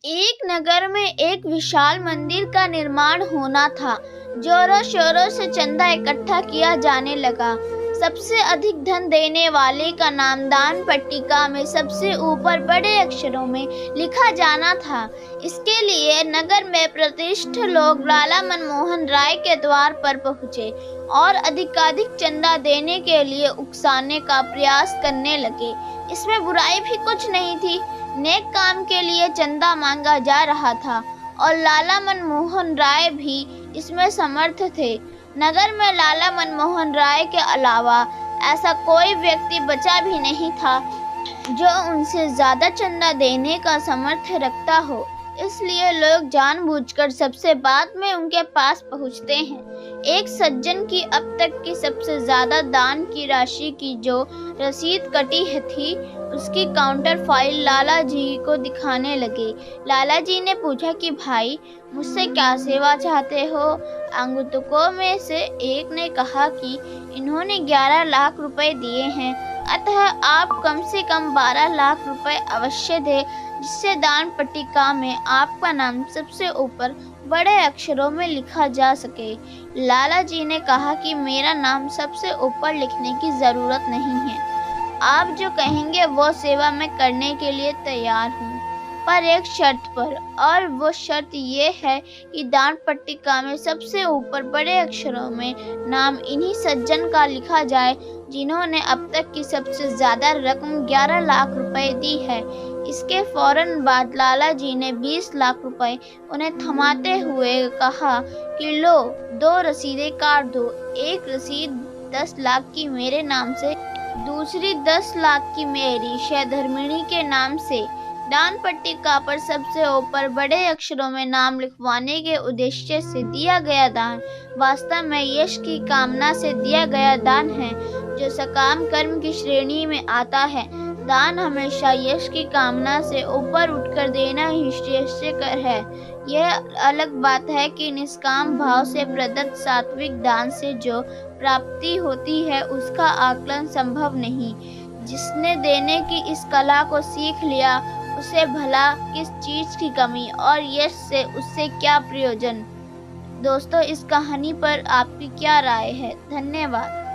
एक नगर में एक विशाल मंदिर का निर्माण होना था। जोरों शोरों से चंदा इकट्ठा किया जाने लगा। सबसे अधिक धन देने वाले का नाम दान पट्टिका में सबसे ऊपर बड़े अक्षरों में लिखा जाना था। इसके लिए नगर में प्रतिष्ठित लोग लाला मनमोहन राय के द्वार पर पहुंचे और अधिकाधिक चंदा देने के लिए उकसाने का प्रयास करने लगे। इसमें बुराई भी कुछ नहीं थी। नेक काम के लिए चंदा मांगा जा रहा था और लाला मनमोहन राय भी इसमें समर्थ थे। नगर में लाला मनमोहन राय के अलावा ऐसा कोई व्यक्ति बचा भी नहीं था जो उनसे ज्यादा चंदा देने का सामर्थ्य रखता हो। इसलिए लोग जानबूझकर सबसे बाद में उनके पास पहुंचते हैं। एक सज्जन की अब तक की सबसे ज्यादा दान की राशि की जो रसीद कटी थी, उसकी काउंटर फाइल लाला जी को दिखाने लगे। लाला जी ने पूछा कि भाई, मुझसे क्या सेवा चाहते हो? आगंतुकों में से एक ने कहा कि इन्होंने 11 लाख रुपए दिए हैं, अतः आप कम से कम 12 लाख रुपए अवश्य दें, जिससे दान पट्टिका में आपका नाम सबसे ऊपर बड़े अक्षरों में लिखा जा सके। लाला जी ने कहा कि मेरा नाम सबसे ऊपर लिखने की जरूरत नहीं है। आप जो कहेंगे वो सेवा मैं करने के लिए तैयार हूँ, पर एक शर्त पर, और वो शर्त ये है कि दान पट्टिका में सबसे ऊपर बड़े अक्षरों में नाम इन्हीं सज्जन का लिखा जाए जिन्होंने अब तक की सबसे ज्यादा रकम 11 लाख रुपए दी है। इसके फौरन बाद लाला जी ने 20 लाख रुपए उन्हें थमाते हुए कहा कि लो, 2 रसीदें काट दो। एक रसीद 10 लाख की मेरे नाम से, दूसरी 10 लाख की मेरी सहधर्मिणी के नाम से। दान पट्टिका पर सबसे ऊपर बड़े अक्षरों में नाम लिखवाने के उद्देश्य से दिया गया दान वास्तव में यश की कामना से दिया गया दान है, जो सकाम कर्म की श्रेणी में आता है। दान हमेशा यश की कामना से ऊपर उठकर देना ही श्रेयस्कर है। यह अलग बात है कि निष्काम भाव से प्रदत्त सात्विक दान से जो प्राप्ति होती है उसका आकलन संभव नहीं। जिसने देने की इस कला को सीख लिया, उसे भला किस चीज की कमी और यश से उससे क्या प्रयोजन। दोस्तों, इस कहानी पर आपकी क्या राय है? धन्यवाद।